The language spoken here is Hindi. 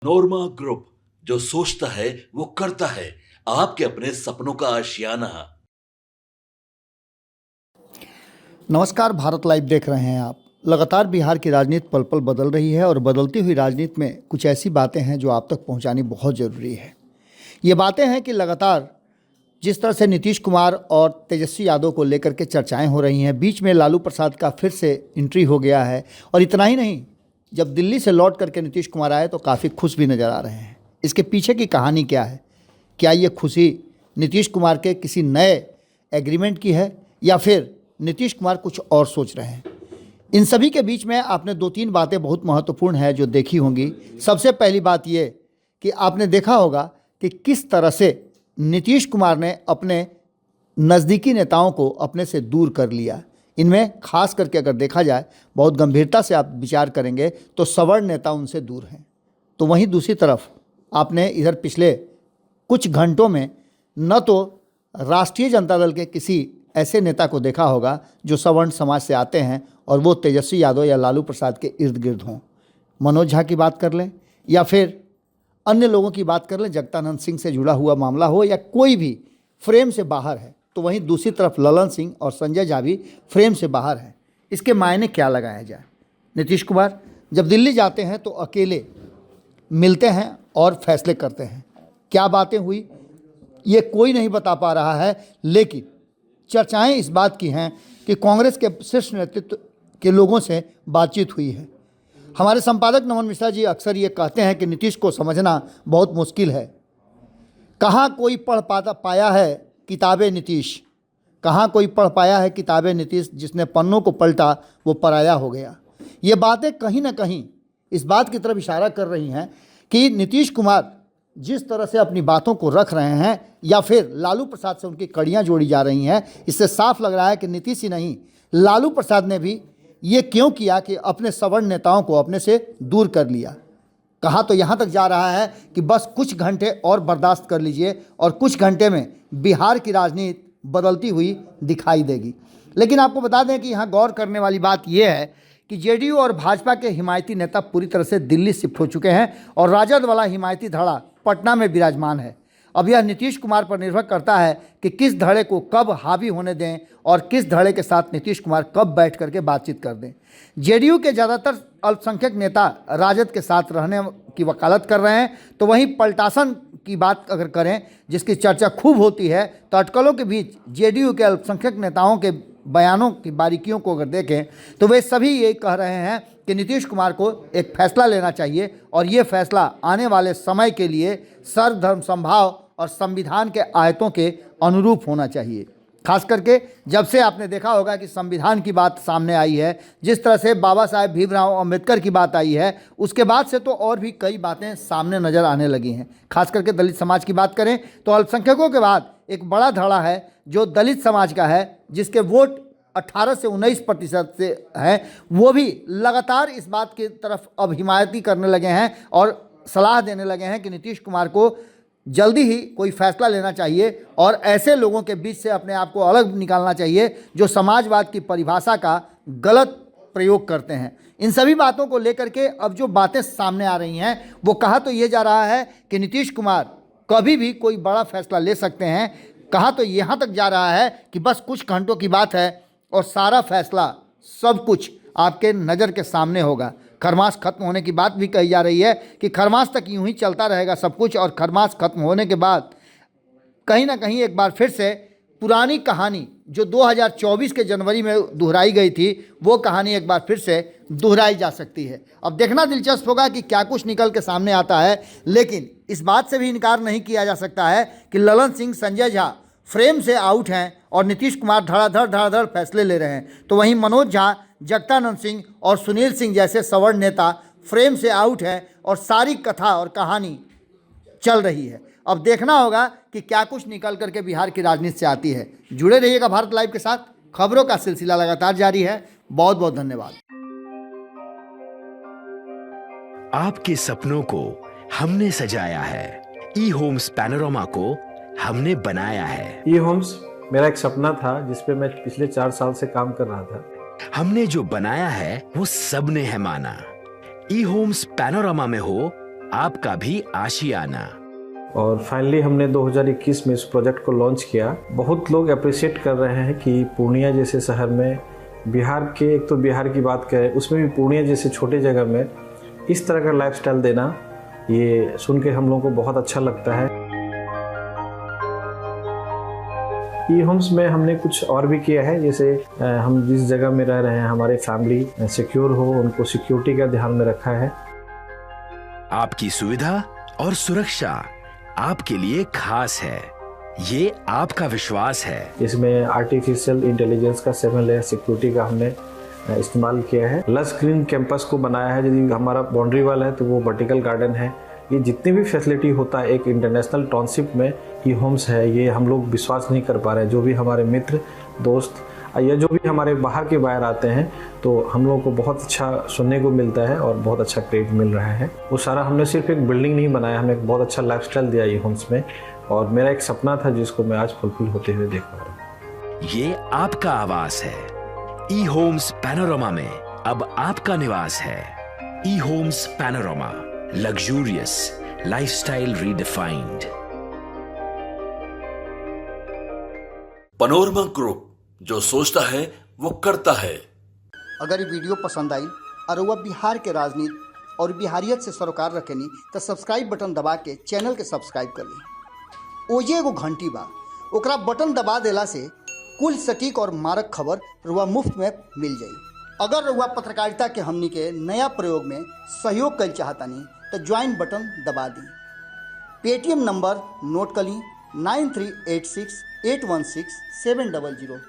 नोरमा ग्रुप, जो सोचता है वो करता है। आपके अपने सपनों का आशियाना। नमस्कार, भारत लाइव देख रहे हैं आप। लगातार बिहार की राजनीति पल पल बदल रही है और बदलती हुई राजनीति में कुछ ऐसी बातें हैं जो आप तक पहुंचानी बहुत ज़रूरी है। ये बातें हैं कि लगातार जिस तरह से नीतीश कुमार और तेजस्वी यादव को लेकर के चर्चाएं हो रही हैं, बीच में लालू प्रसाद का फिर से एंट्री हो गया है। और इतना ही नहीं, जब दिल्ली से लौट करके नीतीश कुमार आए तो काफ़ी खुश भी नज़र आ रहे हैं। इसके पीछे की कहानी क्या है? क्या ये खुशी नीतीश कुमार के किसी नए एग्रीमेंट की है या फिर नीतीश कुमार कुछ और सोच रहे हैं? इन सभी के बीच में आपने दो तीन बातें बहुत महत्वपूर्ण है जो देखी होंगी। सबसे पहली बात ये कि आपने देखा होगा कि किस तरह से नीतीश कुमार ने अपने नज़दीकी नेताओं को अपने से दूर कर लिया। इनमें खास करके अगर देखा जाए, बहुत गंभीरता से आप विचार करेंगे तो सवर्ण नेता उनसे दूर हैं। तो वहीं दूसरी तरफ आपने इधर पिछले कुछ घंटों में न तो राष्ट्रीय जनता दल के किसी ऐसे नेता को देखा होगा जो सवर्ण समाज से आते हैं और वो तेजस्वी यादव या लालू प्रसाद के इर्द गिर्द हों। मनोज झा की बात कर लें या फिर अन्य लोगों की बात कर लें, जगदानंद सिंह से जुड़ा हुआ मामला हो या कोई भी फ्रेम से बाहर है, तो वहीं दूसरी तरफ ललन सिंह और संजय झा भी फ्रेम से बाहर हैं। इसके मायने क्या लगाया जाए? नीतीश कुमार जब दिल्ली जाते हैं तो अकेले मिलते हैं और फैसले करते हैं। क्या बातें हुई ये कोई नहीं बता पा रहा है, लेकिन चर्चाएं इस बात की हैं कि कांग्रेस के शीर्ष नेतृत्व के लोगों से बातचीत हुई है। हमारे संपादक नमन मिश्रा जी अक्सर ये कहते हैं कि नीतीश को समझना बहुत मुश्किल है। कहाँ कोई पढ़ पाया है किताबें नीतीश, कहाँ कोई पढ़ पाया है किताबें नीतीश, जिसने पन्नों को पलटा वो पराया हो गया। ये बातें कहीं ना कहीं इस बात की तरफ इशारा कर रही हैं कि नीतीश कुमार जिस तरह से अपनी बातों को रख रहे हैं या फिर लालू प्रसाद से उनकी कड़ियाँ जोड़ी जा रही हैं, इससे साफ लग रहा है कि नीतीश ही नहीं, लालू प्रसाद ने भी ये क्यों किया कि अपने सवर्ण नेताओं को अपने से दूर कर लिया। कहा तो यहाँ तक जा रहा है कि बस कुछ घंटे और बर्दाश्त कर लीजिए और कुछ घंटे में बिहार की राजनीति बदलती हुई दिखाई देगी। लेकिन आपको बता दें कि यहाँ गौर करने वाली बात यह है कि जेडीयू और भाजपा के हिमायती नेता पूरी तरह से दिल्ली शिफ्ट हो चुके हैं और राजद वाला हिमायती धड़ा पटना में विराजमान है। अब यह नीतीश कुमार पर निर्भर करता है कि किस धड़े को कब हावी होने दें और किस धड़े के साथ नीतीश कुमार कब बैठ करके बातचीत कर दें। जेडीयू के ज़्यादातर अल्पसंख्यक नेता राजद के साथ रहने की वकालत कर रहे हैं, तो वहीं पलटासन की बात अगर करें जिसकी चर्चा खूब होती है, तो अटकलों के बीच जेडीयू के अल्पसंख्यक नेताओं के बयानों की बारीकियों को अगर देखें तो वे सभी ये कह रहे हैं कि नीतीश कुमार को एक फैसला लेना चाहिए और ये फैसला आने वाले समय के लिए सर्वधर्म समभाव और संविधान के आयतों के अनुरूप होना चाहिए। खास करके जब से आपने देखा होगा कि संविधान की बात सामने आई है, जिस तरह से बाबा साहेब भीमराव अम्बेडकर की बात आई है, उसके बाद से तो और भी कई बातें सामने नज़र आने लगी हैं। खास करके दलित समाज की बात करें तो अल्पसंख्यकों के बाद एक बड़ा धड़ा है जो दलित समाज का है, जिसके वोट 18 से 19% से हैं। वो भी लगातार इस बात की तरफ अब हिमायती करने लगे हैं और सलाह देने लगे हैं कि नीतीश कुमार को जल्दी ही कोई फैसला लेना चाहिए और ऐसे लोगों के बीच से अपने आप को अलग निकालना चाहिए जो समाजवाद की परिभाषा का गलत प्रयोग करते हैं। इन सभी बातों को लेकर के अब जो बातें सामने आ रही हैं वो कहा तो ये जा रहा है कि नीतीश कुमार कभी भी कोई बड़ा फैसला ले सकते हैं। कहा तो यहाँ तक जा रहा है कि बस कुछ घंटों की बात है और सारा फैसला सब कुछ आपके नज़र के सामने होगा। खरमास खत्म होने की बात भी कही जा रही है कि खरमास तक यूं ही चलता रहेगा सब कुछ, और खरमास खत्म होने के बाद कहीं ना कहीं एक बार फिर से पुरानी कहानी जो 2024 के जनवरी में दोहराई गई थी, वो कहानी एक बार फिर से दोहराई जा सकती है। अब देखना दिलचस्प होगा कि क्या कुछ निकल के सामने आता है, लेकिन इस बात से भी इनकार नहीं किया जा सकता है कि ललन सिंह, संजय झा फ्रेम से आउट हैं और नीतीश कुमार धड़ाधड़ फैसले ले रहे हैं। तो वहीं मनोज झा, जगदानंद सिंह और सुनील सिंह जैसे सवर्ण नेता फ्रेम से आउट हैं और सारी कथा और कहानी चल रही है। अब देखना होगा कि क्या कुछ निकल करके बिहार की राजनीति से आती है। जुड़े रहिएगा भारत लाइव के साथ, खबरों का सिलसिला लगातार जारी है। बहुत बहुत धन्यवाद। आपके सपनों को हमने सजाया है, ई होम्स पैनोरामा को हमने बनाया है। ई होम्स मेरा एक सपना था जिस पे मैं पिछले 4 साल से काम कर रहा था। हमने जो बनाया है वो सबने है माना। ई होम्स पैनोरामा में हो आपका भी आशियाना। और फाइनली हमने 2021 में इस प्रोजेक्ट को लॉन्च किया। बहुत लोग अप्रिशिएट कर रहे हैं कि पूर्णिया जैसे शहर में, बिहार के, एक तो बिहार की बात करें उसमें भी पूर्णिया जैसे छोटे जगह में इस तरह का लाइफस्टाइल देना, ये सुन के हम लोगों को बहुत अच्छा लगता है। ई होम्स में हमने कुछ और भी किया है, जैसे हम जिस जगह में रह रहे हैं हमारे फैमिली सिक्योर हो, उनको सिक्योरिटी का ध्यान में रखा है। आपकी सुविधा और सुरक्षा आपके लिए खास है, ये आपका विश्वास है। इसमें आर्टिफिशियल इंटेलिजेंस का 7 लेयर सिक्योरिटी का हमने इस्तेमाल किया है। लश ग्रीन कैंपस को बनाया है। यदि हमारा बाउंड्री वाल है तो वो वर्टिकल गार्डन है। ये जितनी भी फैसिलिटी होता है एक इंटरनेशनल टाउनशिप में, ई होम्स है, ये हम लोग विश्वास नहीं कर पा रहे हैं। जो भी हमारे मित्र दोस्त या जो भी हमारे बाहर के बाहर आते हैं तो हम लोगों को बहुत अच्छा सुनने को मिलता है और बहुत अच्छा क्रेडिट मिल रहा है। वो सारा हमने सिर्फ एक बिल्डिंग नहीं बनाया, हमें एक बहुत अच्छा लाइफस्टाइल दिया ई होम्स में, और मेरा एक सपना था जिसको मैं आज फुलफिल होते हुए देख पा रहा हूँ। ये आपका आवास है। ई होम्स पैनोरामा में अब आपका निवास है। E homes Panorama, luxurious lifestyle redefined. Panorama group, जो सोचता है वो करता है। अगर ये वीडियो पसंद आई और वह बिहार के राजनीति और बिहारियत से सरोकार रखेनी तो सब्सक्राइब बटन दबा के चैनल के सब्सक्राइब कर ली। ओजे एगो घंटी बा, ओकरा बटन दबा देला से कुल सटीक और मारक खबर रुआ मुफ्त में मिल जाई। अगर रुआ पत्रकारिता के हमनी के नया प्रयोग में सहयोग कर चाहतानी तो ज्वाइन बटन दबा दी। पेटीएम नंबर नोट कर ली 9386816700।